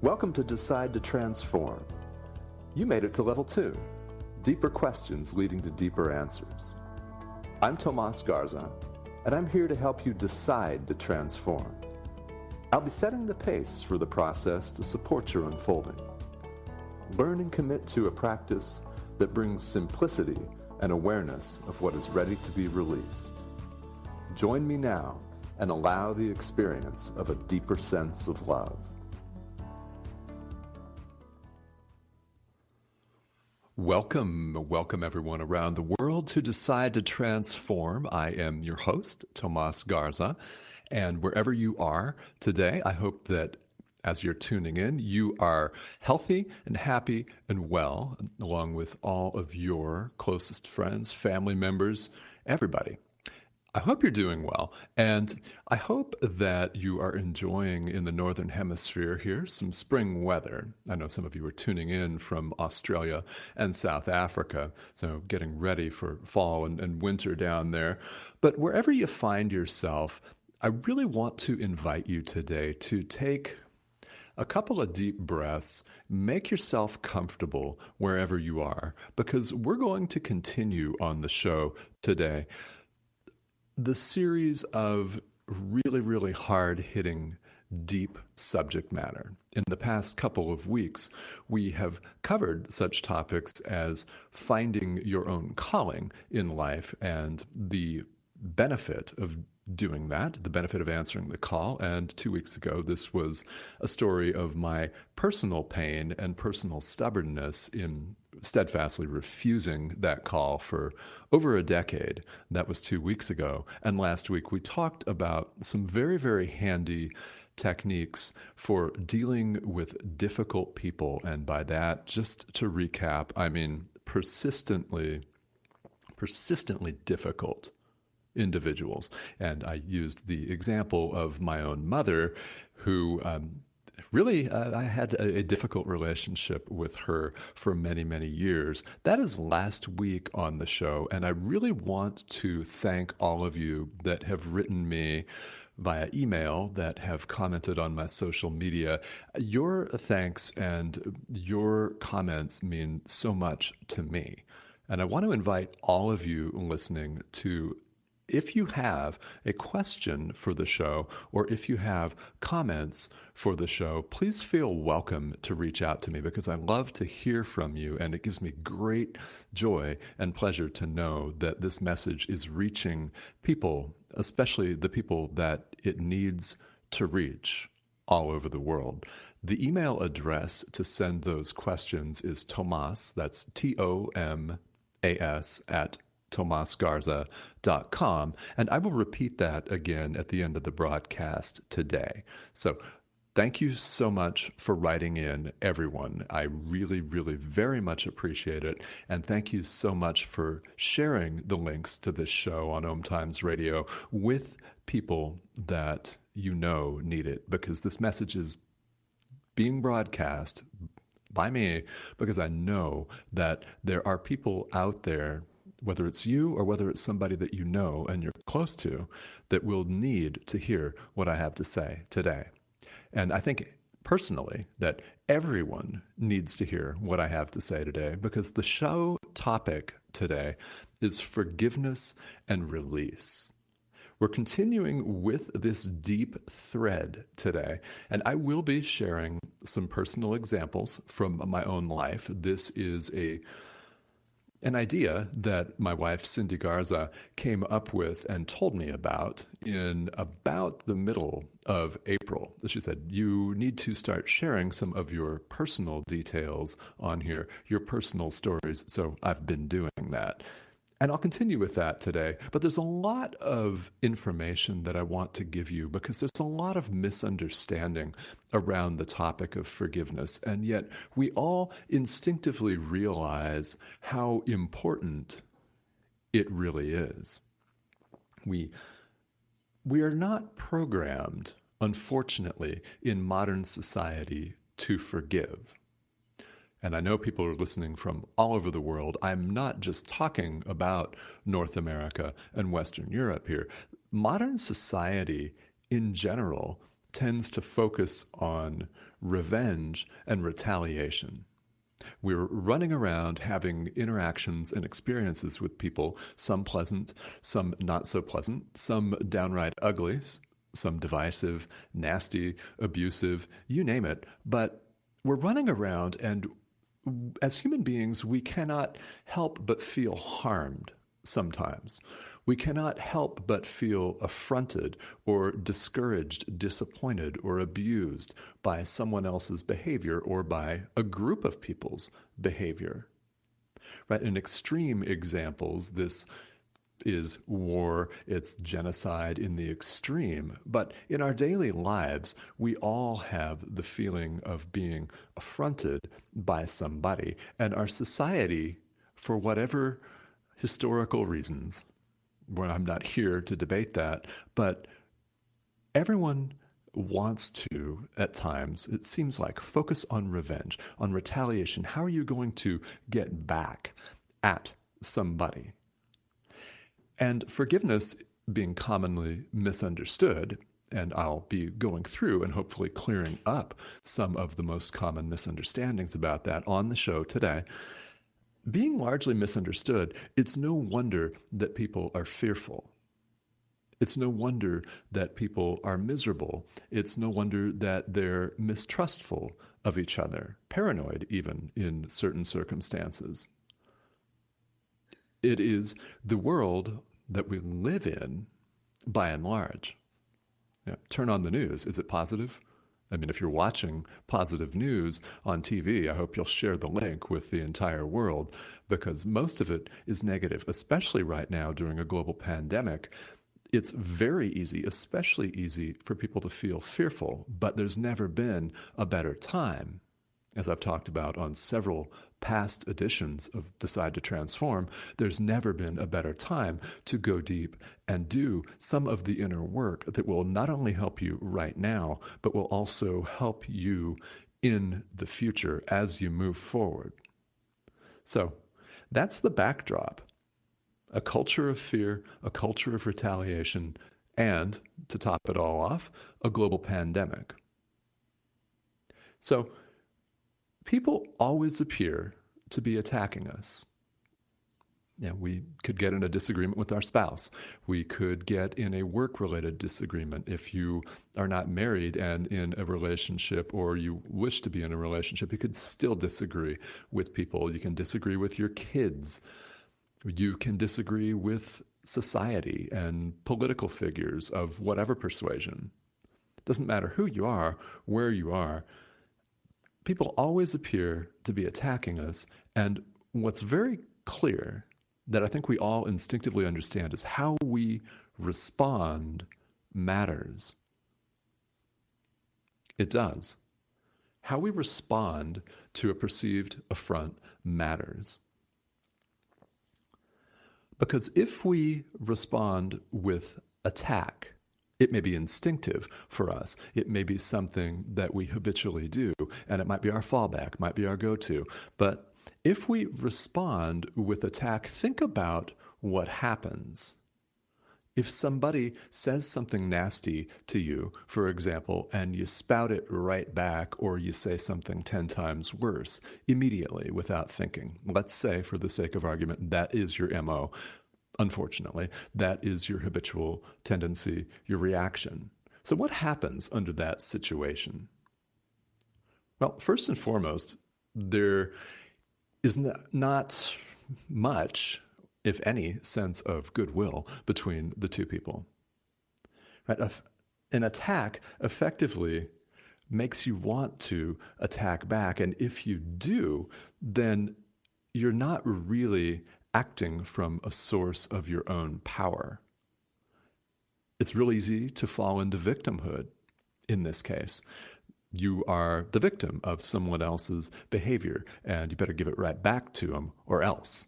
Welcome to Decide to Transform. You made it to level 2, deeper questions leading to deeper answers. I'm Tomas Garza, and I'm here to help you decide to transform. I'll be setting the pace for the process to support your unfolding. Learn and commit to a practice that brings simplicity and awareness of what is ready to be released. Join me now and allow the experience of a deeper sense of love. Welcome everyone around the world to Decide to Transform. I am your host, Tomas Garza, and wherever you are today, I hope that as you're tuning in, you are healthy and happy and well, along with all of your closest friends, family members, everybody. I hope you're doing well, and I hope that you are enjoying in the Northern Hemisphere here some spring weather. I know some of you are tuning in from Australia and South Africa, so getting ready for fall and winter down there. But wherever you find yourself, I really want to invite you today to take a couple of deep breaths, make yourself comfortable wherever you are, because we're going to continue on the show today the series of really hard-hitting, deep subject matter. In the past couple of weeks, we have covered such topics as finding your own calling in life and the benefit of doing that, the benefit of answering the call. And 2 weeks ago, this was a story of my personal pain and personal stubbornness in steadfastly refusing that call for over a decade. That was 2 weeks ago. And last week, we talked about some very handy techniques for dealing with difficult people. And by that, just to recap, I mean persistently difficult individuals. And I used the example of my own mother, who I had a difficult relationship with her for many years. That is last week on the show, and I really want to thank all of you that have written me via email, that have commented on my social media. Your thanks and your comments mean so much to me. And I want to invite all of you listening to, if you have a question for the show or if you have comments for the show, please feel welcome to reach out to me, because I love to hear from you, and it gives me great joy and pleasure to know that this message is reaching people, especially the people that it needs to reach all over the world. The email address to send those questions is Tomas, that's TOMAS, at tomasgarza.com, and I will repeat that again at the end of the broadcast today. So thank you so much for writing in, everyone. I really very much appreciate it, and thank you so much for sharing the links to this show on OMTimes Radio with people that you know need it, because this message is being broadcast by me because I know that there are people out there, whether it's you or whether it's somebody that you know and you're close to, that will need to hear what I have to say today. And I think personally that everyone needs to hear what I have to say today, because the show topic today is forgiveness and release. We're continuing with this deep thread today, and I will be sharing some personal examples from my own life. This is an idea that my wife, Cindy Garza, came up with and told me about in about the middle of April. She said, you need to start sharing some of your personal details on here, your personal stories. So I've been doing that. And I'll continue with that today. But there's a lot of information that I want to give you, because there's a lot of misunderstanding around the topic of forgiveness. And yet we all instinctively realize how important it really is. We are not programmed, unfortunately, in modern society to forgive. And I know people are listening from all over the world. I'm not just talking about North America and Western Europe here. Modern society in general tends to focus on revenge and retaliation. We're running around having interactions and experiences with people, some pleasant, some not so pleasant, some downright ugly, some divisive, nasty, abusive, you name it. But we're running around, and as human beings, we cannot help but feel harmed sometimes. We cannot help but feel affronted or discouraged, disappointed, or abused by someone else's behavior or by a group of people's behavior. Right? In extreme examples, this is war, it's genocide in the extreme. But in our daily lives, we all have the feeling of being affronted by somebody. And our society, for whatever historical reasons, well, I'm not here to debate that, but everyone wants to, at times, it seems like, focus on revenge, on retaliation. How are you going to get back at somebody? And forgiveness being commonly misunderstood, and I'll be going through and hopefully clearing up some of the most common misunderstandings about that on the show today. Being largely misunderstood, it's no wonder that people are fearful. It's no wonder that people are miserable. It's no wonder that they're mistrustful of each other, paranoid even in certain circumstances. It is the world that we live in by and large. Turn on the news. Is it positive? I mean, if you're watching positive news on TV, I hope you'll share the link with the entire world, because most of it is negative, especially right now during a global pandemic. It's very easy, especially easy, for people to feel fearful, but there's never been a better time. As I've talked about on several past editions of Decide to Transform, there's never been a better time to go deep and do some of the inner work that will not only help you right now, but will also help you in the future as you move forward. So that's the backdrop. A culture of fear, a culture of retaliation, and, to top it all off, a global pandemic. So people always appear to be attacking us. We could get in a disagreement with our spouse. We could get in a work-related disagreement. If you are not married and in a relationship, or you wish to be in a relationship, you could still disagree with people. You can disagree with your kids. You can disagree with society and political figures of whatever persuasion. It doesn't matter who you are, where you are. People always appear to be attacking us, and what's very clear that I think we all instinctively understand is how we respond matters. It does. How we respond to a perceived affront matters. Because if we respond with attack, it may be instinctive for us. It may be something that we habitually do, and it might be our fallback, might be our go-to. But if we respond with attack, think about what happens. If somebody says something nasty to you, for example, and you spout it right back, or you say something 10 times worse immediately without thinking, let's say, for the sake of argument, that is your MO. Unfortunately, that is your habitual tendency, your reaction. So what happens under that situation? Well, first and foremost, there is not much, if any, sense of goodwill between the two people. Right? An attack effectively makes you want to attack back, and if you do, then you're not really acting from a source of your own power. It's real easy to fall into victimhood in this case. You are the victim of someone else's behavior, and you better give it right back to them, or else.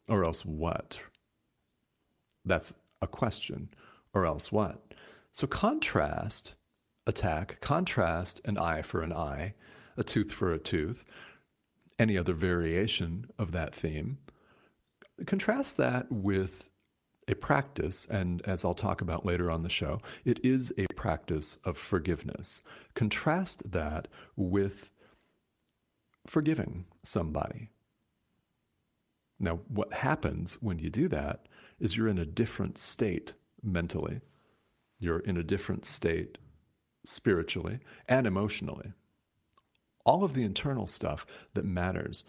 Or else what? That's a question. Or else what? So contrast attack, contrast an eye for an eye, a tooth for a tooth, any other variation of that theme. Contrast that with a practice, and as I'll talk about later on the show, it is a practice of forgiveness. Contrast that with forgiving somebody. Now, what happens when you do that is you're in a different state mentally. You're in a different state spiritually and emotionally. All of the internal stuff that matters,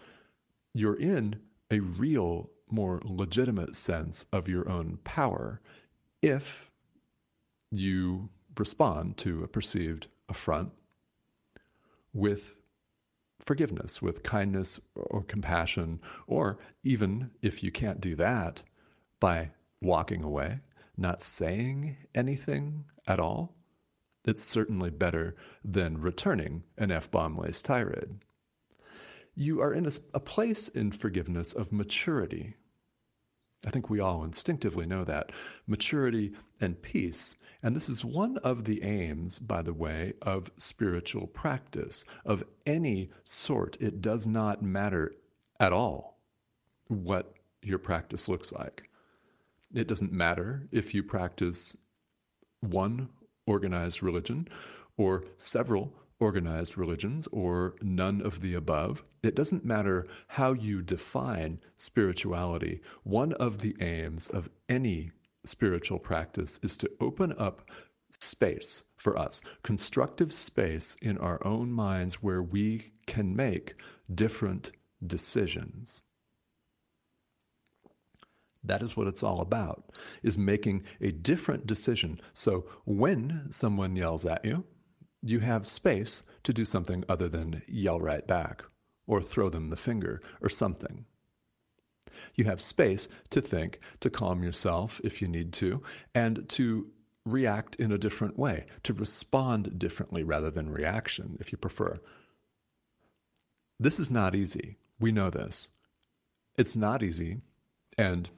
you're in a real, more legitimate sense of your own power if you respond to a perceived affront with forgiveness, with kindness or compassion, or even if you can't do that, by walking away, not saying anything at all. It's certainly better than returning an F-bomb laced tirade. You are in a place in forgiveness of maturity. I think we all instinctively know that. Maturity and peace. And this is one of the aims, by the way, of spiritual practice of any sort. It does not matter at all what your practice looks like. It doesn't matter if you practice one organized religion or several organized religions or none of the above. It doesn't matter how you define spirituality. One of the aims of any spiritual practice is to open up space for us, constructive space in our own minds where we can make different decisions. That is what it's all about, is making a different decision. So when someone yells at you, you have space to do something other than yell right back or throw them the finger or something. You have space to think, to calm yourself if you need to, and to react in a different way, to respond differently rather than reaction, if you prefer. This is not easy. We know this. It's not easy, and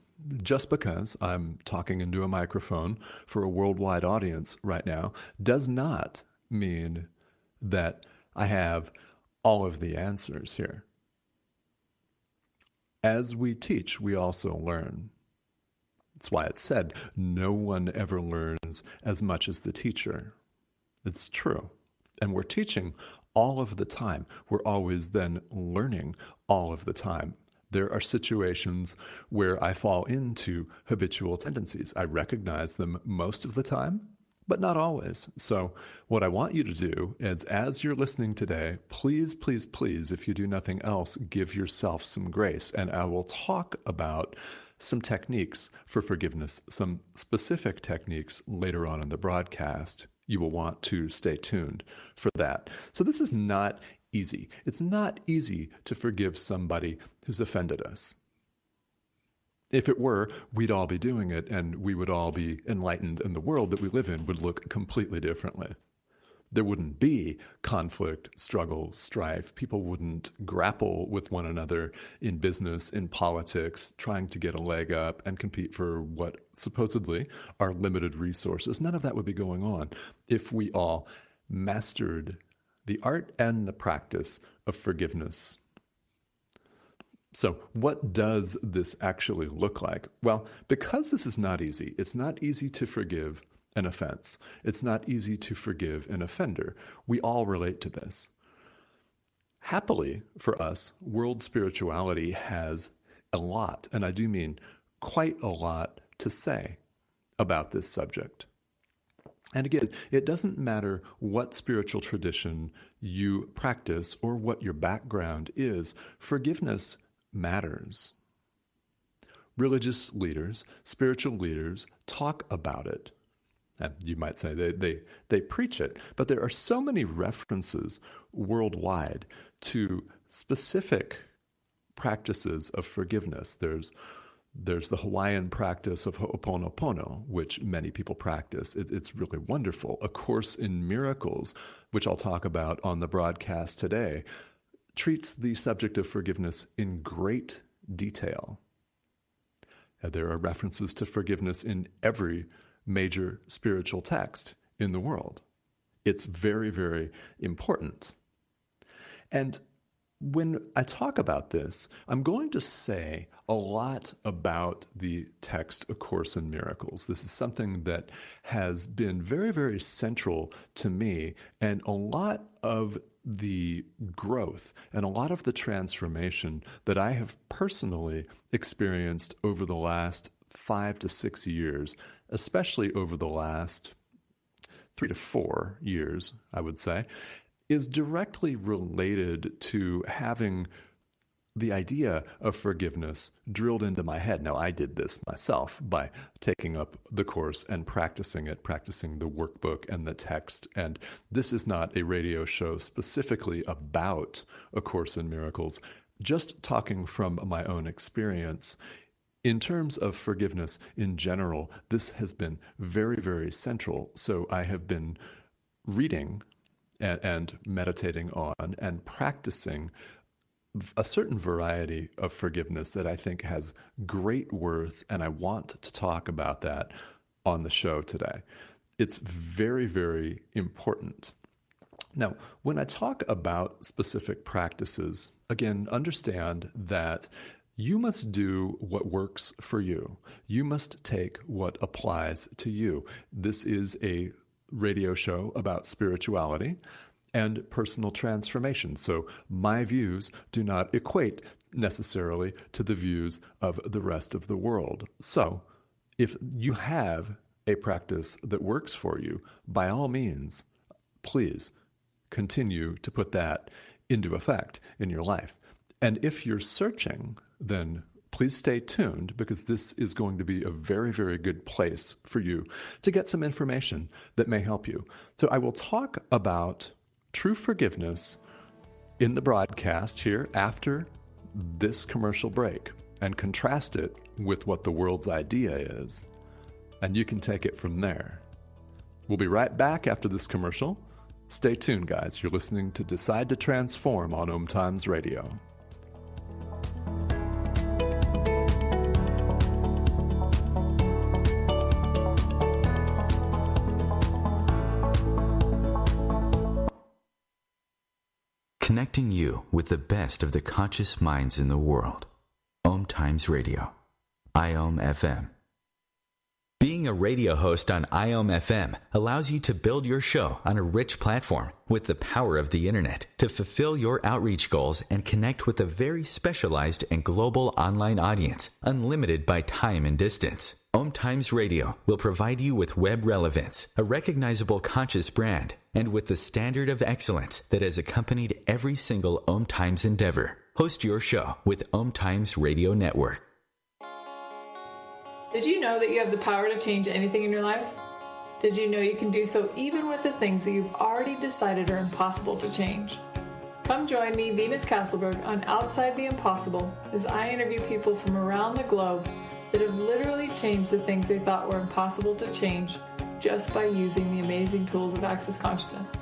just because I'm talking into a microphone for a worldwide audience right now does not mean that I have all of the answers here. As we teach, we also learn. That's why it's said, no one ever learns as much as the teacher. It's true. And we're teaching all of the time. We're always then learning all of the time. There are situations where I fall into habitual tendencies. I recognize them most of the time, but not always. So what I want you to do is, as you're listening today, please, please, please, if you do nothing else, give yourself some grace. And I will talk about some techniques for forgiveness, some specific techniques later on in the broadcast. You will want to stay tuned for that. So this is not easy. It's not easy to forgive somebody who's offended us. If it were, we'd all be doing it, and we would all be enlightened, and the world that we live in would look completely differently. There wouldn't be conflict, struggle, strife. People wouldn't grapple with one another in business, in politics, trying to get a leg up and compete for what supposedly are limited resources. None of that would be going on if we all mastered the art and the practice of forgiveness. So what does this actually look like? Well, because this is not easy, it's not easy to forgive an offense. It's not easy to forgive an offender. We all relate to this. Happily for us, world spirituality has a lot, and I do mean quite a lot, to say about this subject. And again, it doesn't matter what spiritual tradition you practice or what your background is, forgiveness matters. Religious leaders, spiritual leaders talk about it. And you might say they preach it, but there are so many references worldwide to specific practices of forgiveness. There's the Hawaiian practice of Ho'oponopono, which many people practice. It's really wonderful. A Course in Miracles, which I'll talk about on the broadcast today, treats the subject of forgiveness in great detail. There are references to forgiveness in every major spiritual text in the world. It's very, very important. And when I talk about this, I'm going to say a lot about the text A Course in Miracles. This is something that has been very, very central to me, and a lot of the growth and a lot of the transformation that I have personally experienced over the last 5 to 6 years, especially over the last 3 to 4 years, I would say, is directly related to having the idea of forgiveness drilled into my head. Now, I did this myself by taking up the course and practicing it, practicing the workbook and the text. And this is not a radio show specifically about A Course in Miracles, just talking from my own experience. In terms of forgiveness in general, this has been very, very central. So I have been reading and meditating on and practicing a certain variety of forgiveness that I think has great worth, and I want to talk about that on the show today. It's very, very important. Now, when I talk about specific practices, again, understand that you must do what works for you. You must take what applies to you. This is a radio show about spirituality and personal transformation. So my views do not equate necessarily to the views of the rest of the world. So if you have a practice that works for you, by all means, please continue to put that into effect in your life. And if you're searching, then please stay tuned, because this is going to be a very, very good place for you to get some information that may help you. So I will talk about true forgiveness in the broadcast here after this commercial break and contrast it with what the world's idea is. And you can take it from there. We'll be right back after this commercial. Stay tuned, guys. You're listening to Decide to Transform on OMTimes Radio. Connecting you with the best of the conscious minds in the world. OMTimes Radio. IOM FM. Being a radio host on IOM FM allows you to build your show on a rich platform with the power of the internet to fulfill your outreach goals and connect with a very specialized and global online audience, unlimited by time and distance. OMTimes Radio will provide you with web relevance, a recognizable conscious brand, and with the standard of excellence that has accompanied every single OMTimes endeavor. Host your show with OMTimes Radio Network. Did you know that you have the power to change anything in your life? Did you know you can do so even with the things that you've already decided are impossible to change? Come join me, Venus Castleberg, on Outside the Impossible as I interview people from around the globe that have literally changed the things they thought were impossible to change just by using the amazing tools of Access Consciousness.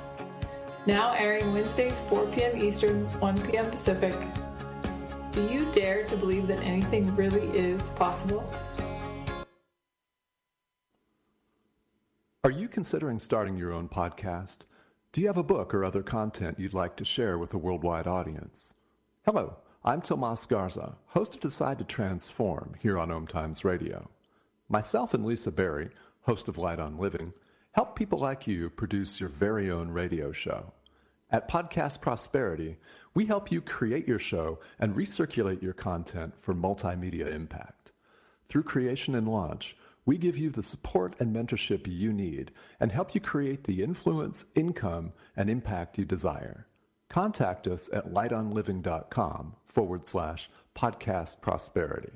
Now airing Wednesdays 4 p.m. Eastern, 1 p.m. Pacific. Do you dare to believe that anything really is possible? Are you considering starting your own podcast? Do you have a book or other content you'd like to share with a worldwide audience? Hello, I'm Tomas Garza, host of Decide to Transform here on OMTimes Radio. Myself and Lisa Berry, host of Light on Living, help people like you produce your very own radio show. At Podcast Prosperity, we help you create your show and recirculate your content for multimedia impact. Through creation and launch, we give you the support and mentorship you need and help you create the influence, income, and impact you desire. Contact us at lightonliving.com/podcast prosperity.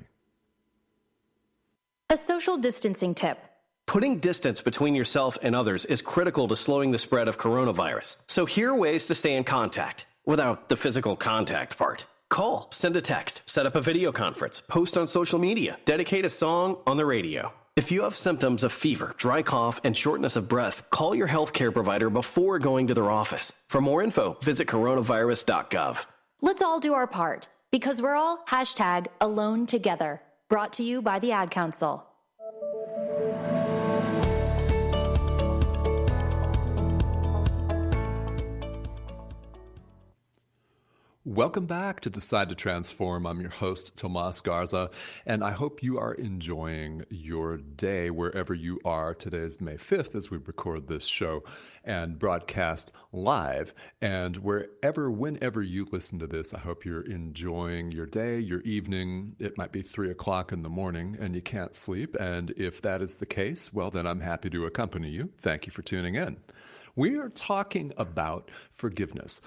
A social distancing tip. Putting distance between yourself and others is critical to slowing the spread of coronavirus. So here are ways to stay in contact without the physical contact part. Call, send a text, set up a video conference, post on social media, dedicate a song on the radio. If you have symptoms of fever, dry cough, and shortness of breath, call your healthcare provider before going to their office. For more info, visit coronavirus.gov. Let's all do our part, because we're all #alone together. Brought to you by the Ad Council. Welcome back to Decide to Transform. I'm your host, Tomas Garza, and I hope you are enjoying your day wherever you are. Today is May 5th as we record this show and broadcast live. And whenever you listen to this, I hope you're enjoying your day, your evening. It might be 3 o'clock in the morning and you can't sleep. And if that is the case, well, then I'm happy to accompany you. Thank you for tuning in. We are talking about forgiveness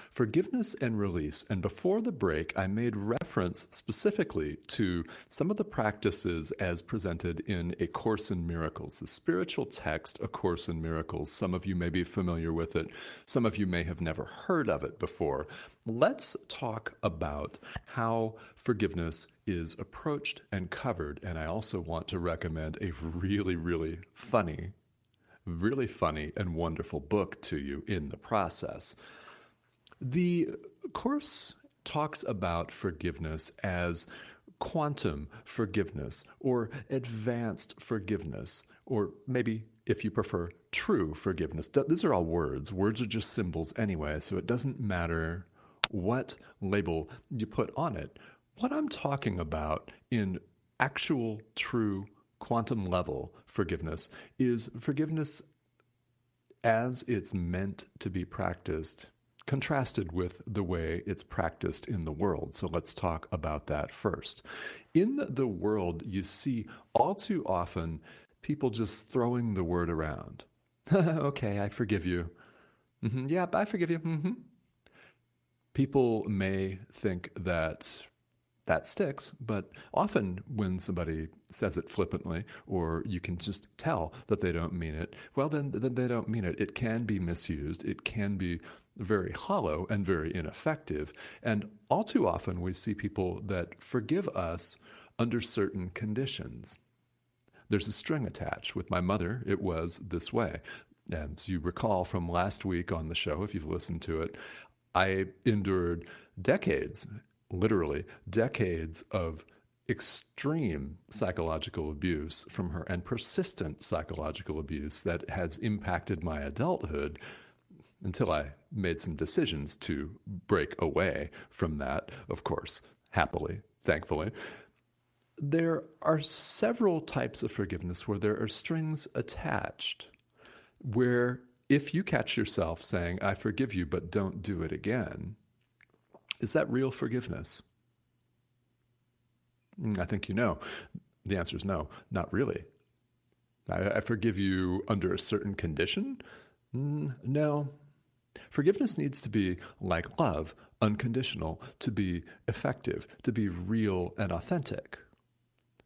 and release. And before the break, I made reference specifically to some of the practices as presented in A Course in Miracles, the spiritual text, A Course in Miracles. Some of you may be familiar with it. Some of you may have never heard of it before. Let's talk about how forgiveness is approached and covered. And I also want to recommend a really funny and wonderful book to you in the process. The Course talks about forgiveness as quantum forgiveness or advanced forgiveness, or maybe, if you prefer, true forgiveness. These are all words. Words are just symbols anyway, so it doesn't matter what label you put on it. What I'm talking about in actual, true quantum level forgiveness is forgiveness as it's meant to be practiced, contrasted with the way it's practiced in the world. So let's talk about that first. In the world, you see all too often people just throwing the word around. Okay, I forgive you. Yep, I forgive you. People may think that sticks, but often when somebody says it flippantly, or you can just tell that they don't mean it, well, then they don't mean it. It can be misused. It can be very hollow and very ineffective. And all too often we see people that forgive us under certain conditions. There's a string attached. With my mother, it was this way. And you recall from last week on the show, if you've listened to it, I endured literally decades of extreme psychological abuse from her, and persistent psychological abuse that has impacted my adulthood until I made some decisions to break away from that, of course, happily, thankfully. There are several types of forgiveness where there are strings attached, where if you catch yourself saying, I forgive you, but don't do it again, is that real forgiveness? I think you know. The answer is no, not really. I forgive you under a certain condition? No. Forgiveness needs to be like love, unconditional, to be effective, to be real and authentic.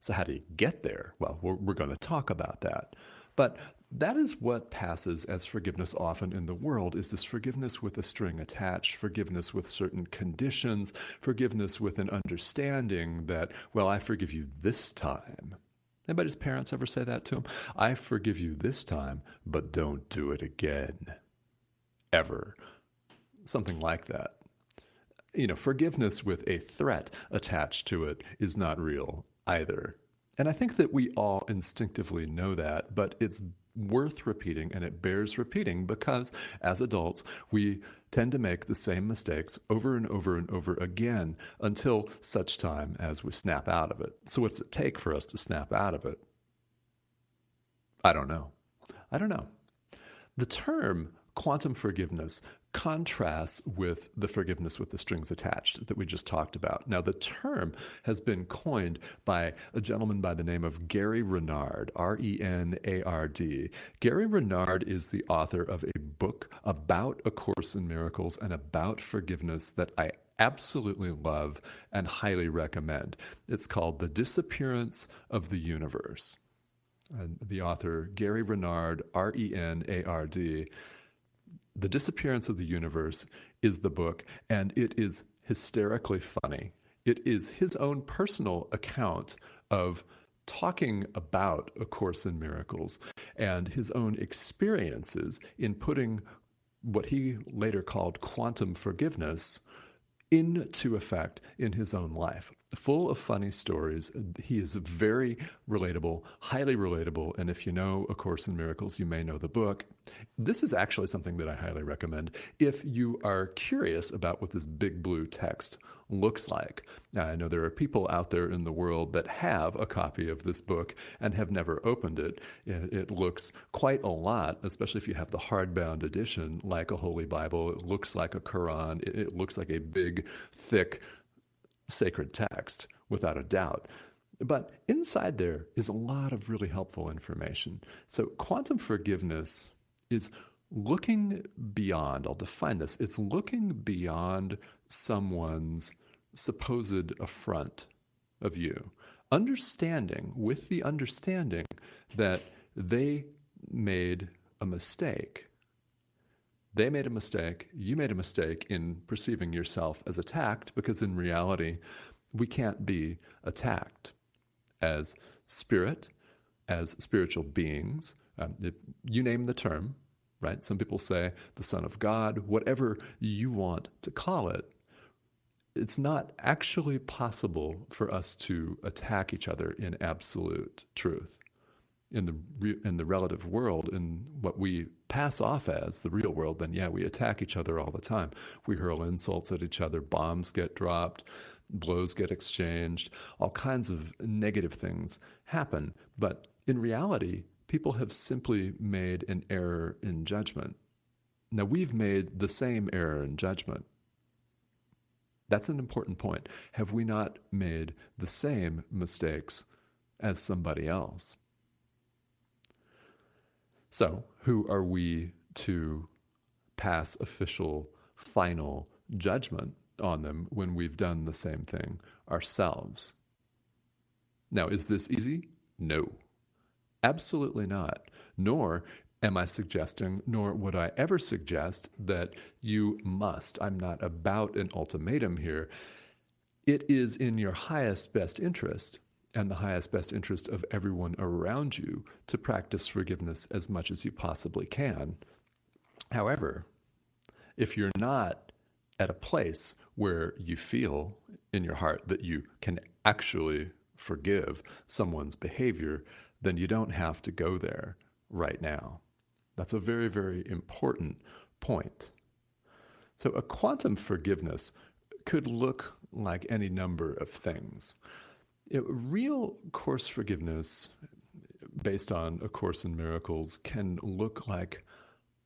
So how do you get there? Well, we're going to talk about that. But that is what passes as forgiveness often in the world, is this forgiveness with a string attached, forgiveness with certain conditions, forgiveness with an understanding that, well, I forgive you this time. Anybody's parents ever say that to them? I forgive you this time, but don't do it again. Ever. Something like that. Forgiveness with a threat attached to it is not real either. And I think that we all instinctively know that, but it's worth repeating, and it bears repeating, because as adults, we tend to make the same mistakes over and over and over again until such time as we snap out of it. So what's it take for us to snap out of it? I don't know. The term quantum forgiveness contrasts with the forgiveness with the strings attached that we just talked about. Now, the term has been coined by a gentleman by the name of Gary Renard, R-E-N-A-R-D. Gary Renard is the author of a book about A Course in Miracles and about forgiveness that I absolutely love and highly recommend. It's called The Disappearance of the Universe. And the author, Gary Renard, R-E-N-A-R-D. The Disappearance of the Universe is the book, and it is hysterically funny. It is his own personal account of talking about A Course in Miracles and his own experiences in putting what he later called quantum forgiveness into effect in his own life. full of funny stories. He is very relatable, highly relatable. And if you know A Course in Miracles, you may know the book. This is actually something that I highly recommend if you are curious about what this big blue text looks like. Now, I know there are people out there in the world that have a copy of this book and have never opened it. It looks quite a lot, especially if you have the hardbound edition, like a Holy Bible. It looks like a Quran. It looks like a big, thick, sacred text, without a doubt. But inside there is a lot of really helpful information. So quantum forgiveness is looking beyond, I'll define this, it's looking beyond someone's supposed affront of you, with the understanding that they made a mistake. They made a mistake, you made a mistake in perceiving yourself as attacked, because in reality, we can't be attacked as spirit, as spiritual beings. You name the term, right? Some people say the Son of God, whatever you want to call it. It's not actually possible for us to attack each other in absolute truth. In the relative world, in what we pass off as the real world, then yeah, we attack each other all the time. We hurl insults at each other, bombs get dropped, blows get exchanged, all kinds of negative things happen. But in reality, people have simply made an error in judgment. Now, we've made the same error in judgment. That's an important point. Have we not made the same mistakes as somebody else? So, who are we to pass official, final judgment on them when we've done the same thing ourselves? Now, is this easy? No, absolutely not. Nor am I suggesting, nor would I ever suggest that you must. I'm not about an ultimatum here. It is in your highest best interest and the highest best interest of everyone around you to practice forgiveness as much as you possibly can. However, if you're not at a place where you feel in your heart that you can actually forgive someone's behavior, then you don't have to go there right now. That's a very, very important point. So a quantum forgiveness could look like any number of things. Real Course forgiveness, based on A Course in Miracles, can look like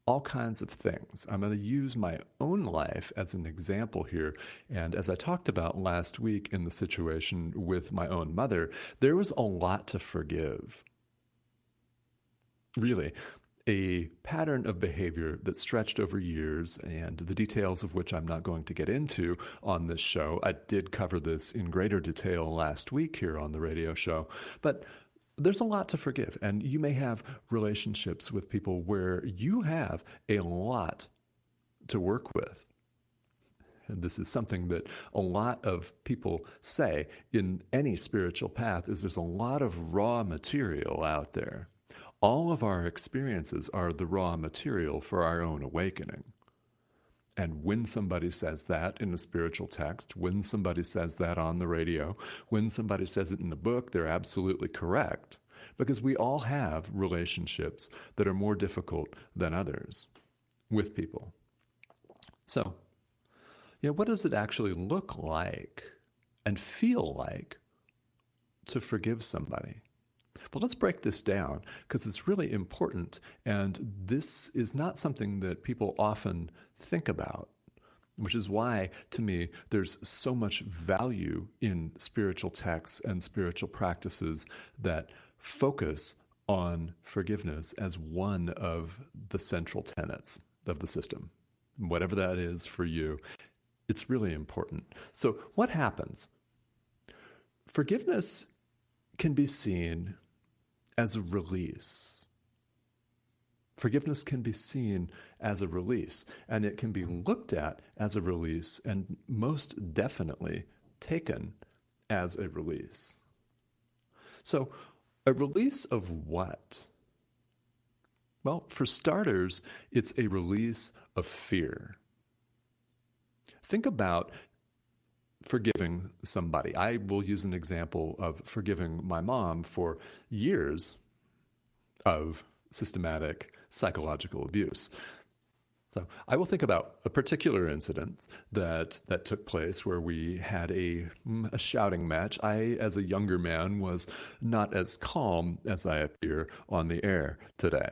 all kinds of things. I'm going to use my own life as an example here. And as I talked about last week in the situation with my own mother, there was a lot to forgive. Really, a pattern of behavior that stretched over years, and the details of which I'm not going to get into on this show. I did cover this in greater detail last week here on the radio show, but there's a lot to forgive, and you may have relationships with people where you have a lot to work with. And this is something that a lot of people say in any spiritual path, is there's a lot of raw material out there. All of our experiences are the raw material for our own awakening. And when somebody says that in a spiritual text, when somebody says that on the radio, when somebody says it in the book, they're absolutely correct. Because we all have relationships that are more difficult than others with people. So, what does it actually look like and feel like to forgive somebody? Well, let's break this down, because it's really important, and this is not something that people often think about, which is why, to me, there's so much value in spiritual texts and spiritual practices that focus on forgiveness as one of the central tenets of the system. Whatever that is for you, it's really important. So what happens? Forgiveness can be seen as a release. Forgiveness can be seen as a release, and it can be looked at as a release, and most definitely taken as a release. So, a release of what? Well, for starters, it's a release of fear. Think about forgiving somebody. I will use an example of forgiving my mom for years of systematic psychological abuse. So I will think about a particular incident that took place where we had a shouting match. I, as a younger man, was not as calm as I appear on the air today.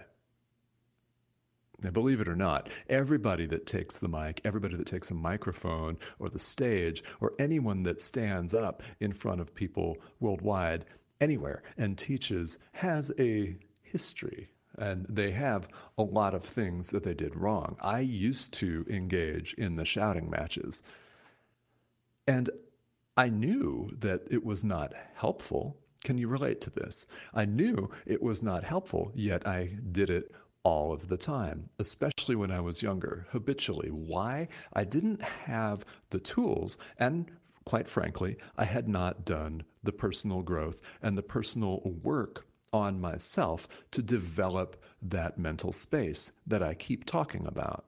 Now, believe it or not, everybody that takes the mic, everybody that takes a microphone or the stage, or anyone that stands up in front of people worldwide, anywhere, and teaches has a history. And they have a lot of things that they did wrong. I used to engage in the shouting matches. And I knew that it was not helpful. Can you relate to this? I knew it was not helpful, yet I did it all of the time, especially when I was younger, habitually. Why? I didn't have the tools, and quite frankly, I had not done the personal growth and the personal work on myself to develop that mental space that I keep talking about.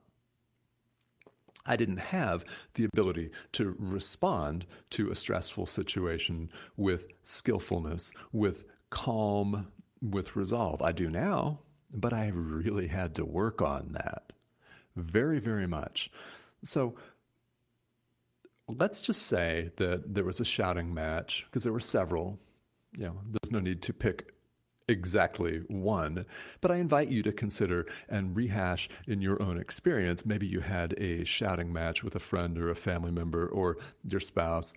I didn't have the ability to respond to a stressful situation with skillfulness, with calm, with resolve. I do now, but I really had to work on that very, very much. So let's just say that there was a shouting match, because there were several. There's no need to pick exactly one, but I invite you to consider and rehash in your own experience. Maybe you had a shouting match with a friend or a family member or your spouse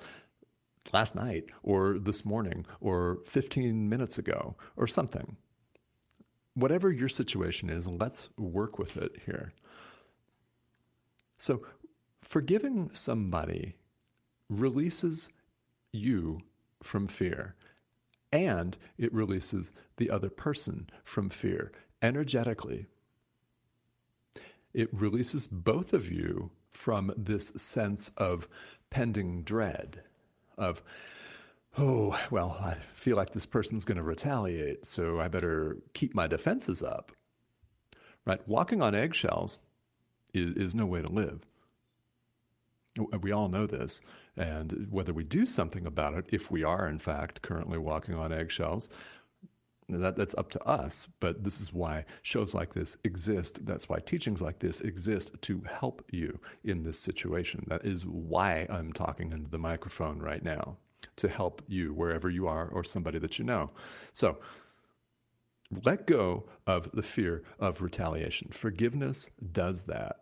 last night or this morning or 15 minutes ago or something. Whatever your situation is, let's work with it here. So forgiving somebody releases you from fear. And it releases the other person from fear energetically. It releases both of you from this sense of pending dread, of, oh, well, I feel like this person's going to retaliate, so I better keep my defenses up. Right? Walking on eggshells is no way to live. We all know this. And whether we do something about it, if we are, in fact, currently walking on eggshells, that's up to us. But this is why shows like this exist. That's why teachings like this exist, to help you in this situation. That is why I'm talking into the microphone right now, to help you wherever you are or somebody that you know. So let go of the fear of retaliation. Forgiveness does that.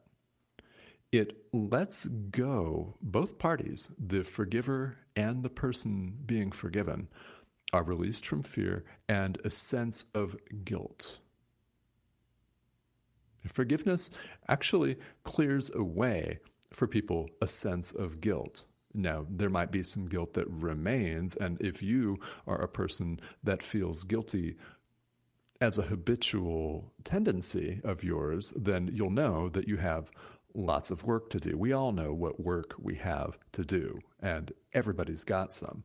It lets go, both parties, the forgiver and the person being forgiven, are released from fear and a sense of guilt. Forgiveness actually clears away for people a sense of guilt. Now, there might be some guilt that remains, and if you are a person that feels guilty as a habitual tendency of yours, then you'll know that you have lots of work to do. We all know what work we have to do, and everybody's got some.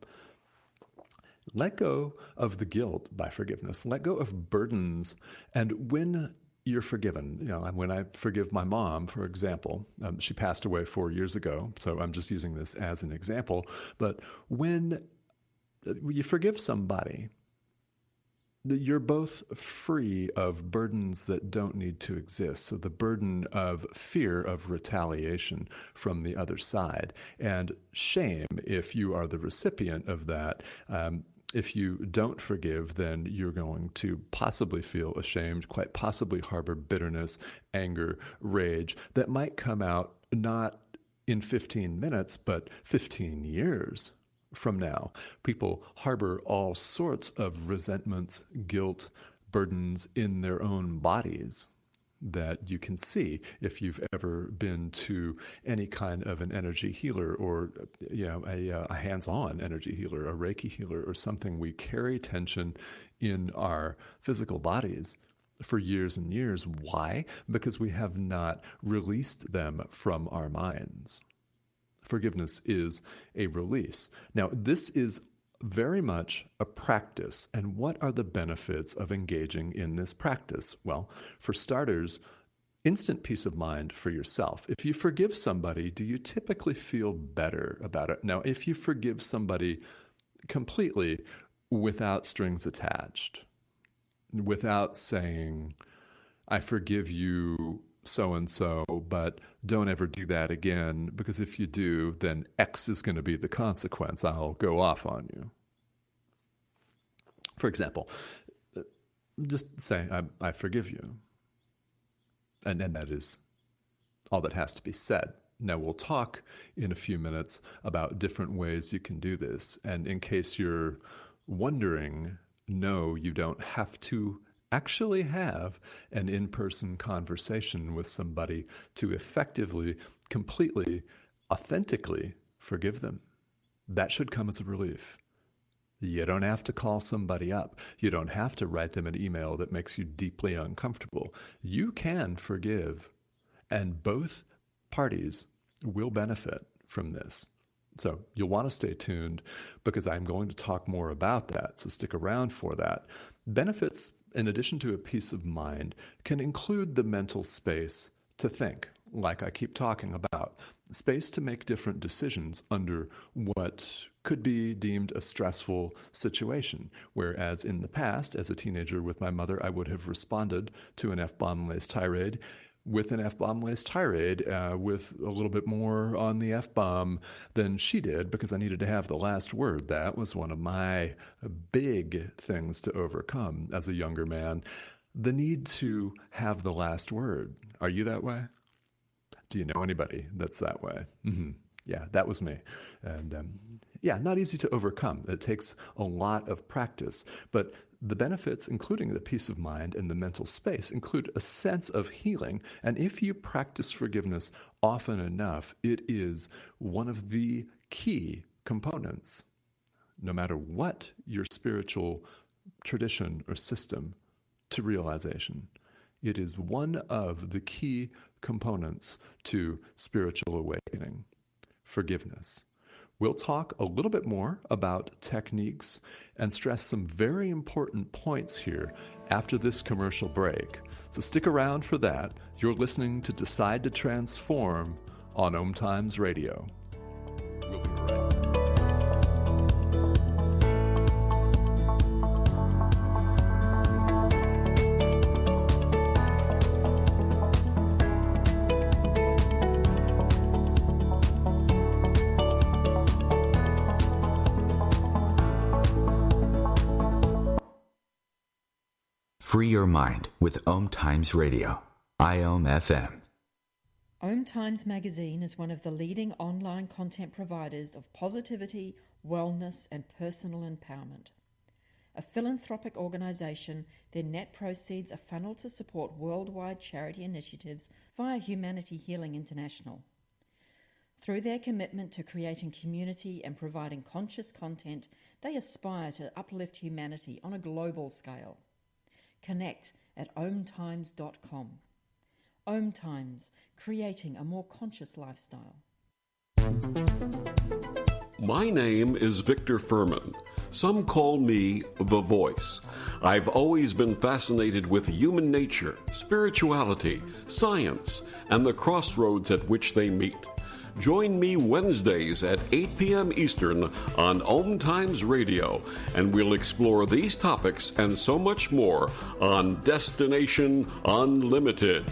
Let go of the guilt by forgiveness. Let go of burdens. And when you're forgiven, when I forgive my mom, for example, she passed away 4 years ago, so I'm just using this as an example. But when you forgive somebody, you're both free of burdens that don't need to exist. So the burden of fear of retaliation from the other side, and shame if you are the recipient of that. If you don't forgive, then you're going to possibly feel ashamed, quite possibly harbor bitterness, anger, rage that might come out not in 15 minutes, but 15 years from now. People harbor all sorts of resentments, guilt, burdens in their own bodies that you can see if you've ever been to any kind of an energy healer, or a hands-on energy healer, a Reiki healer, or something. We carry tension in our physical bodies for years and years. Why? Because we have not released them from our minds. Forgiveness is a release. Now, this is very much a practice. And what are the benefits of engaging in this practice? Well, for starters, instant peace of mind for yourself. If you forgive somebody, do you typically feel better about it? Now, if you forgive somebody completely without strings attached, without saying, I forgive you so-and-so, but don't ever do that again, because if you do, then X is going to be the consequence. I'll go off on you. For example, just say, I forgive you. And that is all that has to be said. Now, we'll talk in a few minutes about different ways you can do this. And in case you're wondering, no, you don't have to actually have an in-person conversation with somebody to effectively, completely, authentically forgive them. That should come as a relief. You don't have to call somebody up. You don't have to write them an email that makes you deeply uncomfortable. You can forgive, and both parties will benefit from this. So you'll want to stay tuned because I'm going to talk more about that, so stick around for that. Benefits, in addition to a peace of mind, can include the mental space to think, like I keep talking about, space to make different decisions under what could be deemed a stressful situation. Whereas in the past, as a teenager with my mother, I would have responded to an F-bomb-laced tirade with an F-bomb-laced tirade with a little bit more on the F-bomb than she did because I needed to have the last word. That was one of my big things to overcome as a younger man, the need to have the last word. Are you that way? Do you know anybody that's that way? Mm-hmm. Yeah, that was me. And not easy to overcome. It takes a lot of practice. But the benefits, including the peace of mind and the mental space, include a sense of healing. And if you practice forgiveness often enough, it is one of the key components, no matter what your spiritual tradition or system, to realization. It is one of the key components to spiritual awakening, forgiveness. We'll talk a little bit more about techniques and stress some very important points here after this commercial break. So stick around for that. You're listening to Decide to Transform on OMTimes Radio. We'll be right back. Free your mind with OMTimes Radio, IOM FM. OMTimes magazine is one of the leading online content providers of positivity, wellness, and personal empowerment. A philanthropic organization, their net proceeds are funneled to support worldwide charity initiatives via Humanity Healing International. Through their commitment to creating community and providing conscious content, they aspire to uplift humanity on a global scale. Connect at omtimes.com. OMTimes, creating a more conscious lifestyle. My name is Victor Furman. Some call me The Voice. I've always been fascinated with human nature, spirituality, science, and the crossroads at which they meet. Join me Wednesdays at 8 p.m. Eastern on OMTimes Radio, and we'll explore these topics and so much more on Destination Unlimited.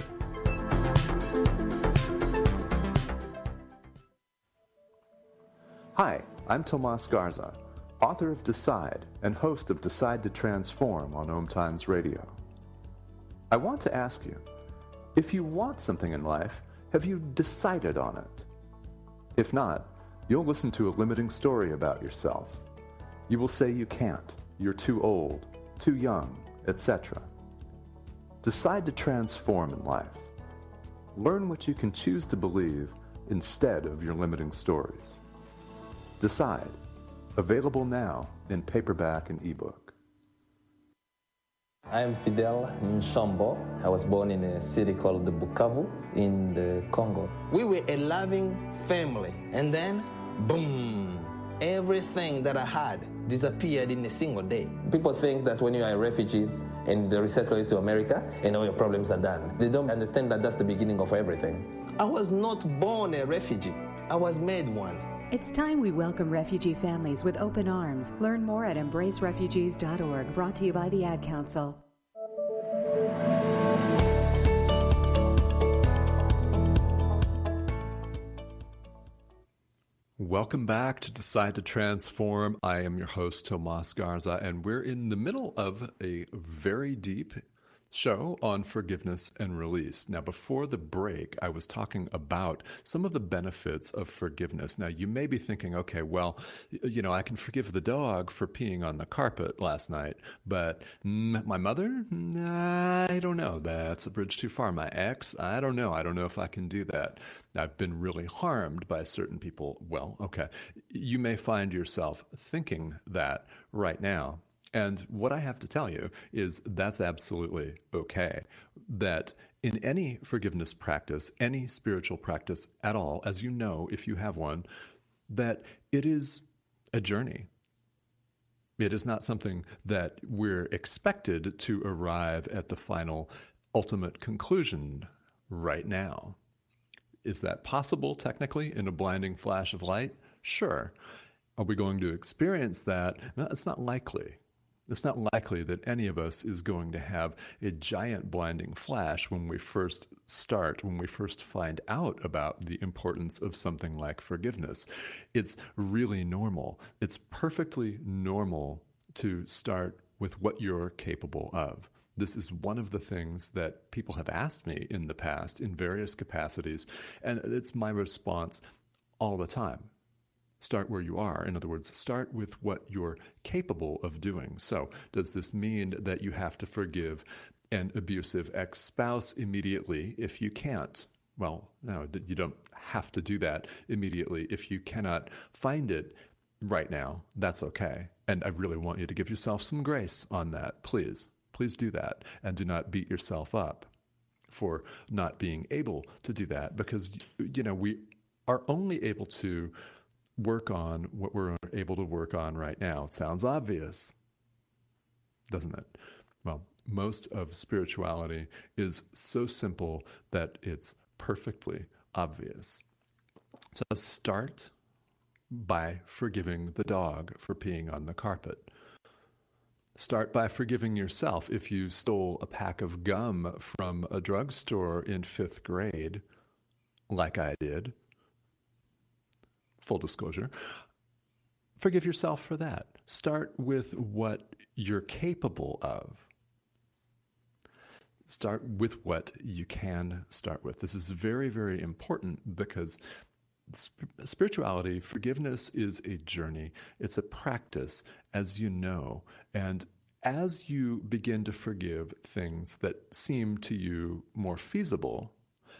Hi, I'm Tomas Garza, author of Decide and host of Decide to Transform on OMTimes Radio. I want to ask you, if you want something in life, have you decided on it? If not, you'll listen to a limiting story about yourself. You will say you can't, you're too old, too young, etc. Decide to transform in life. Learn what you can choose to believe instead of your limiting stories. Decide. Available now in paperback and ebook. I am Fidel Nshombo. I was born in a city called the Bukavu in the Congo. We were a loving family, and then, boom, everything that I had disappeared in a single day. People think that when you are a refugee, and they resettle you to America, and all your problems are done. They don't understand that that's the beginning of everything. I was not born a refugee. I was made one. It's time we welcome refugee families with open arms. Learn more at embracerefugees.org, brought to you by the Ad Council. Welcome back to Decide to Transform. I am your host, Tomas Garza, and we're in the middle of a very deep show on forgiveness and release. Now, before the break, I was talking about some of the benefits of forgiveness. Now, you may be thinking, okay, well, I can forgive the dog for peeing on the carpet last night, but my mother? Nah, I don't know. That's a bridge too far. My ex? I don't know. I don't know if I can do that. I've been really harmed by certain people. Well, okay. You may find yourself thinking that right now. And what I have to tell you is that's absolutely okay. That in any forgiveness practice, any spiritual practice at all, as you know, if you have one, that it is a journey. It is not something that we're expected to arrive at the final, ultimate conclusion right now. Is that possible, technically, in a blinding flash of light? Sure. Are we going to experience that? No, it's not likely. It's not likely that any of us is going to have a giant blinding flash when we first start, when we first find out about the importance of something like forgiveness. It's really normal. It's perfectly normal to start with what you're capable of. This is one of the things that people have asked me in the past in various capacities, and it's my response all the time. Start where you are. In other words, start with what you're capable of doing. So, does this mean that you have to forgive an abusive ex-spouse immediately if you can't? Well, no, you don't have to do that immediately. If you cannot find it right now, that's okay. And I really want you to give yourself some grace on that. Please do that. And do not beat yourself up for not being able to do that, because, we are only able to work on what we're able to work on right now. It sounds obvious, doesn't it? Well, most of spirituality is so simple that it's perfectly obvious. So start by forgiving the dog for peeing on the carpet. Start by forgiving yourself if you stole a pack of gum from a drugstore in 5th grade, like I did. Full disclosure. Forgive yourself for that. Start with what you're capable of. Start with what you can start with. This is very, very important because spirituality, forgiveness is a journey. It's a practice, as you know. And as you begin to forgive things that seem to you more feasible,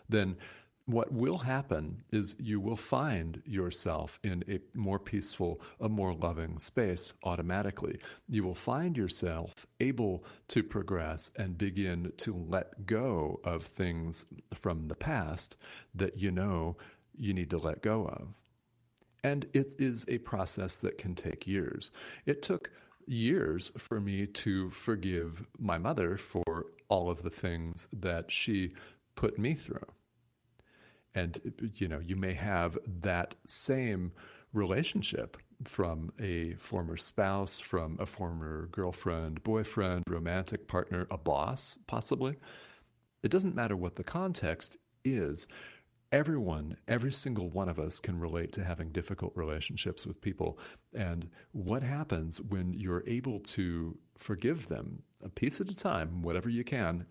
then what will happen is you will find yourself in a more peaceful, a more loving space automatically. You will find yourself able to progress and begin to let go of things from the past that you know you need to let go of. And it is a process that can take years. It took years for me to forgive my mother for all of the things that she put me through. And, you may have that same relationship from a former spouse, from a former girlfriend, boyfriend, romantic partner, a boss, possibly. It doesn't matter what the context is. Everyone, every single one of us can relate to having difficult relationships with people. And what happens when you're able to forgive them a piece at a time, whatever you can,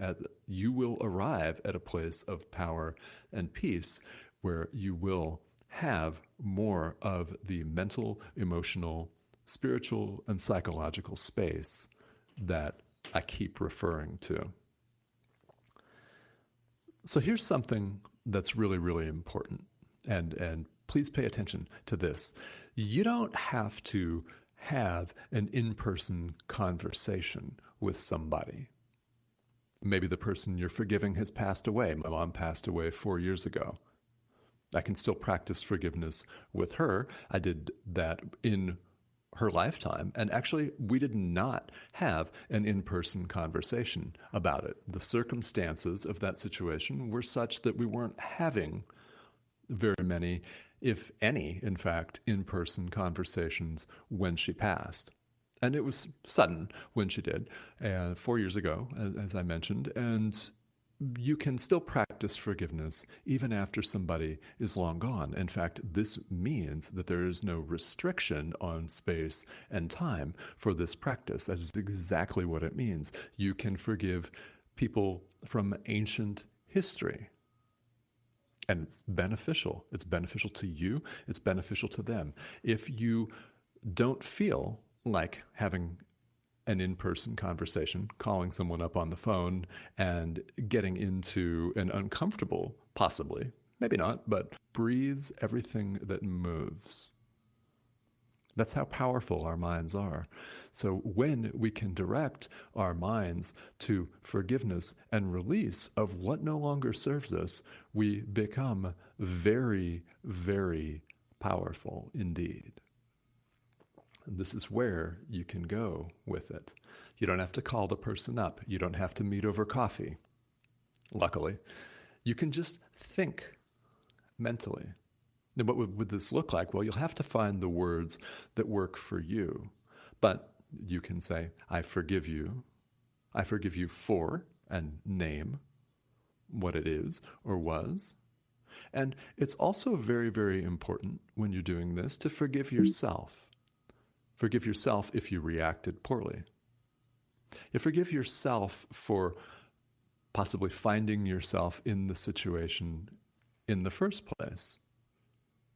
you will arrive at a place of power and peace where you will have more of the mental, emotional, spiritual, and psychological space that I keep referring to. So here's something that's really, really important. And please pay attention to this. You don't have to have an in-person conversation with somebody. Maybe the person you're forgiving has passed away. My mom passed away 4 years ago. I can still practice forgiveness with her. I did that in her lifetime. And actually, we did not have an in-person conversation about it. The circumstances of that situation were such that we weren't having very many, if any, in fact, in-person conversations when she passed. And it was sudden when she did, 4 years ago, as I mentioned. And you can still practice forgiveness even after somebody is long gone. In fact, this means that there is no restriction on space and time for this practice. That is exactly what it means. You can forgive people from ancient history. And it's beneficial. It's beneficial to you. It's beneficial to them. If you don't feel like having an in-person conversation, calling someone up on the phone and getting into an uncomfortable, possibly, maybe not, but breathes everything that moves. That's how powerful our minds are. So when we can direct our minds to forgiveness and release of what no longer serves us, we become very, very powerful indeed. And this is where you can go with it. You don't have to call the person up. You don't have to meet over coffee. Luckily, you can just think mentally. Now, what would this look like? Well, you'll have to find the words that work for you. But you can say, I forgive you. I forgive you for, and name what it is or was. And it's also very, very important when you're doing this to forgive yourself. Forgive yourself if you reacted poorly. You forgive yourself for possibly finding yourself in the situation in the first place.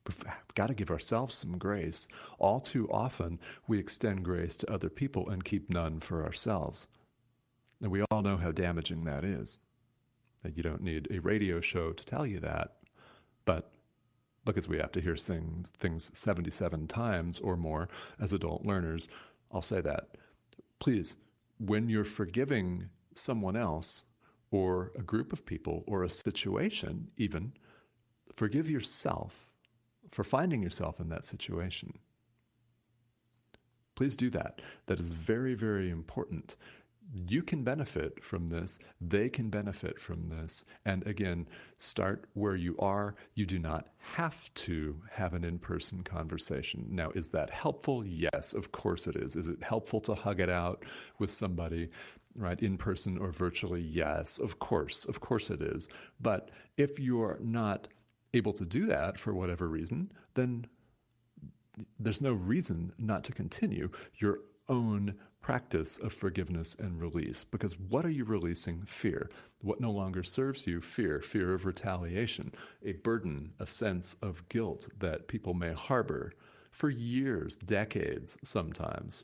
We've got to give ourselves some grace. All too often, we extend grace to other people and keep none for ourselves. And we all know how damaging that is. And you don't need a radio show to tell you that. But because we have to hear things 77 times or more as adult learners, I'll say that. Please, when you're forgiving someone else or a group of people or a situation even, forgive yourself for finding yourself in that situation. Please do that. That is very, very important. You can benefit from this. They can benefit from this. And again, start where you are. You do not have to have an in-person conversation. Now, is that helpful? Yes, of course it is. Is it helpful to hug it out with somebody, right, in person or virtually? Yes, of course it is. But if you're not able to do that for whatever reason, then there's no reason not to continue your own practice of forgiveness and release. Because what are you releasing? Fear. What no longer serves you? Fear. Fear of retaliation, a burden, a sense of guilt that people may harbor for years, decades sometimes.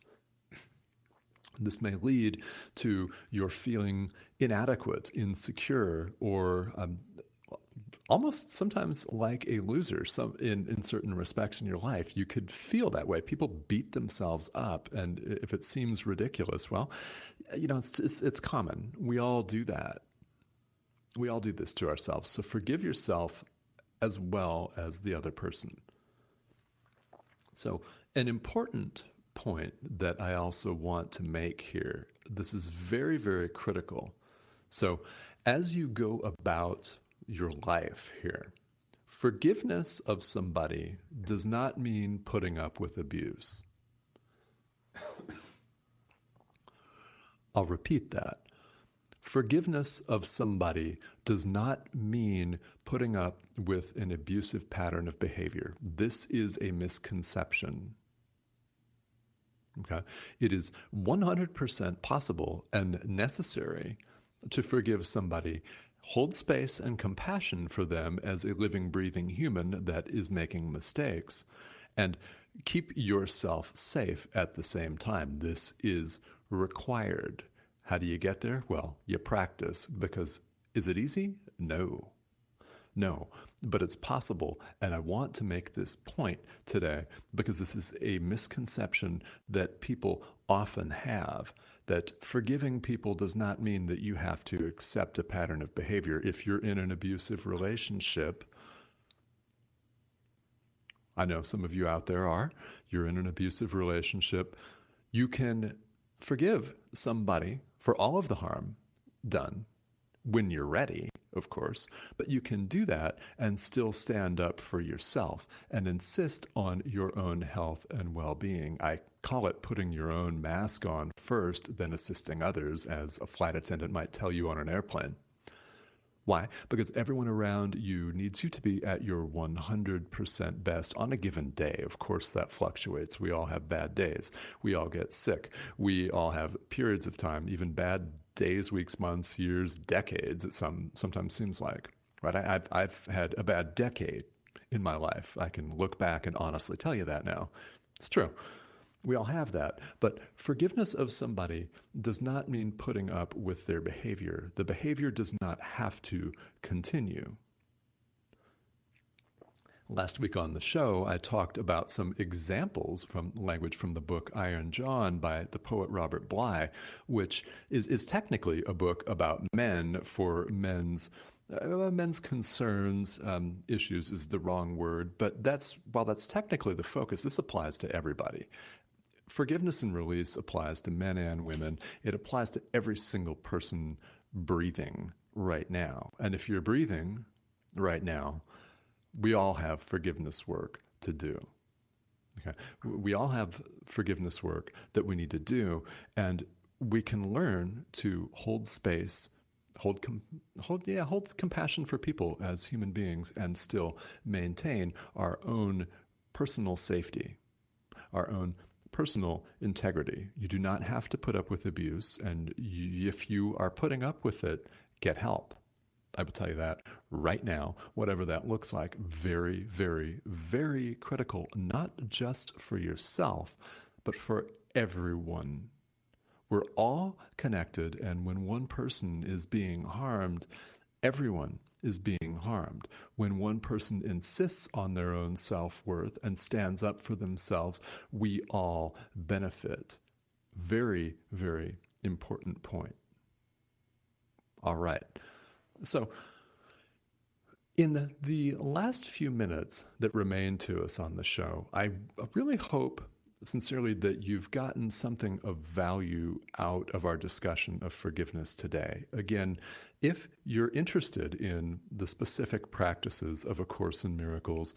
This may lead to your feeling inadequate, insecure, or almost sometimes like a loser. In certain respects in your life, you could feel that way. People beat themselves up, and if it seems ridiculous, well, it's common. We all do that. We all do this to ourselves. So forgive yourself as well as the other person. So an important point that I also want to make here, this is very, very critical. So as you go about your life here, forgiveness of somebody does not mean putting up with abuse. I'll repeat that. Forgiveness of somebody does not mean putting up with an abusive pattern of behavior. This is a misconception. Okay? It is 100% possible and necessary to forgive somebody. Hold space and compassion for them as a living, breathing human that is making mistakes, and keep yourself safe at the same time. This is required. How do you get there? Well, you practice, because is it easy? No, but it's possible. And I want to make this point today because this is a misconception that people often have, that forgiving people does not mean that you have to accept a pattern of behavior. If you're in an abusive relationship, I know some of you out there are. You're in an abusive relationship. You can forgive somebody for all of the harm done when you're ready, of course, but you can do that and still stand up for yourself and insist on your own health and well-being. I call it putting your own mask on first, then assisting others, as a flight attendant might tell you on an airplane. Why? Because everyone around you needs you to be at your 100% best on a given day. Of course, that fluctuates. We all have bad days. We all get sick. We all have periods of time, even bad days, weeks, months, years, decades, it sometimes seems like. Right? I've had a bad decade in my life. I can look back and honestly tell you that now. It's true. We all have that. But forgiveness of somebody does not mean putting up with their behavior. The behavior does not have to continue. Last week on the show, I talked about some examples from language from the book Iron John by the poet Robert Bly, which is technically a book about men for men's concerns. Issues is the wrong word, but while that's technically the focus, this applies to everybody. Forgiveness and release applies to men and women. It applies to every single person breathing right now. And if you're breathing right now, we all have forgiveness work to do. Okay? We all have forgiveness work that we need to do, and we can learn to hold space, hold compassion for people as human beings, and still maintain our own personal safety, our own personal integrity. You do not have to put up with abuse, and if you are putting up with it, get help. I will tell you that right now, whatever that looks like. Very, very, very critical, not just for yourself, but for everyone. We're all connected, and when one person is being harmed, everyone is being harmed. When one person insists on their own self-worth and stands up for themselves, we all benefit. Very, very important point. All right. So in the last few minutes that remain to us on the show, I really hope sincerely that you've gotten something of value out of our discussion of forgiveness today. Again, if you're interested in the specific practices of A Course in Miracles,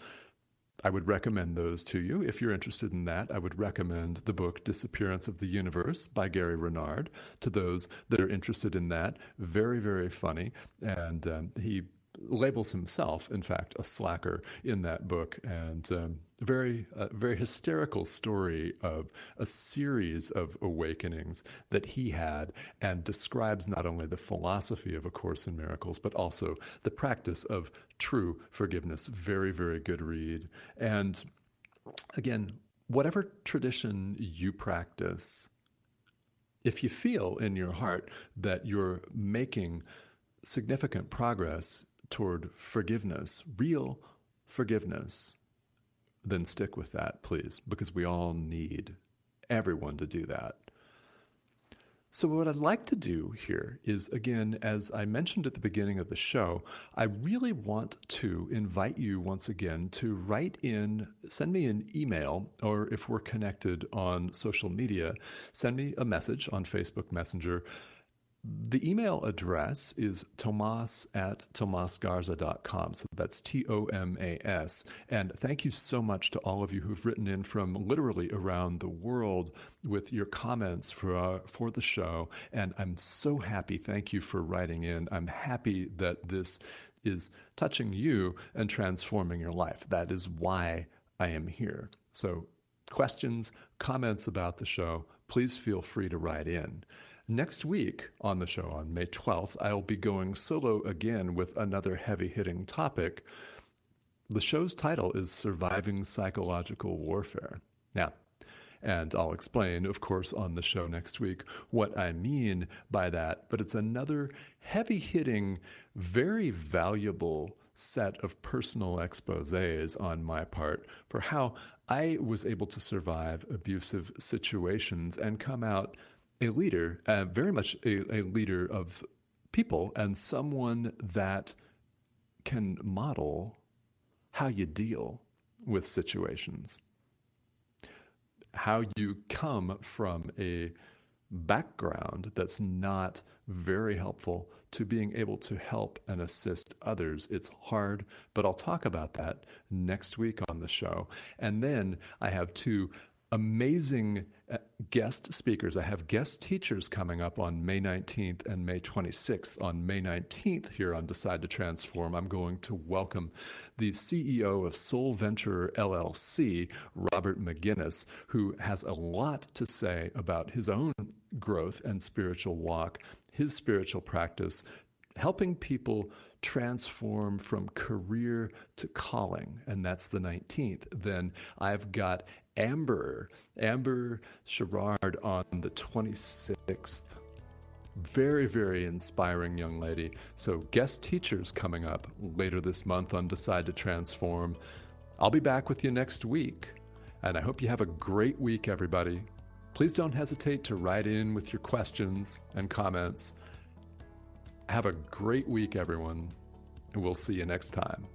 I would recommend those to you. If you're interested in that, I would recommend the book Disappearance of the Universe by Gary Renard to those that are interested in that. Very, very funny. And he labels himself, in fact, a slacker in that book, and very hysterical story of a series of awakenings that he had, and describes not only the philosophy of A Course in Miracles, but also the practice of true forgiveness. Very, very good read. And again, whatever tradition you practice, if you feel in your heart that you're making significant progress toward forgiveness, real forgiveness, then stick with that, please, because we all need everyone to do that. So what I'd like to do here is, again, as I mentioned at the beginning of the show, I really want to invite you once again to write in, send me an email, or if we're connected on social media, send me a message on Facebook Messenger. The email address is tomas@tomasgarza.com. So that's TOMAS. And thank you so much to all of you who've written in from literally around the world with your comments for the show. And I'm so happy. Thank you for writing in. I'm happy that this is touching you and transforming your life. That is why I am here. So questions, comments about the show, please feel free to write in. Next week on the show on May 12th, I'll be going solo again with another heavy-hitting topic. The show's title is Surviving Psychological Warfare. Now, and I'll explain, of course, on the show next week what I mean by that, but it's another heavy-hitting, very valuable set of personal exposés on my part for how I was able to survive abusive situations and come out a leader, very much a leader of people, and someone that can model how you deal with situations. How you come from a background that's not very helpful to being able to help and assist others. It's hard, but I'll talk about that next week on the show. And then I have two amazing guest speakers. I have guest teachers coming up on May 19th and May 26th. On May 19th here on Decide to Transform, I'm going to welcome the CEO of Soul Venture LLC, Robert McGinnis, who has a lot to say about his own growth and spiritual walk, his spiritual practice, helping people transform from career to calling. And that's the 19th. Then I've got Amber Sherrard on the 26th. Very, very inspiring young lady. So guest teachers coming up later this month on Decide to Transform. I'll be back with you next week. And I hope you have a great week, everybody. Please don't hesitate to write in with your questions and comments. Have a great week, everyone. And we'll see you next time.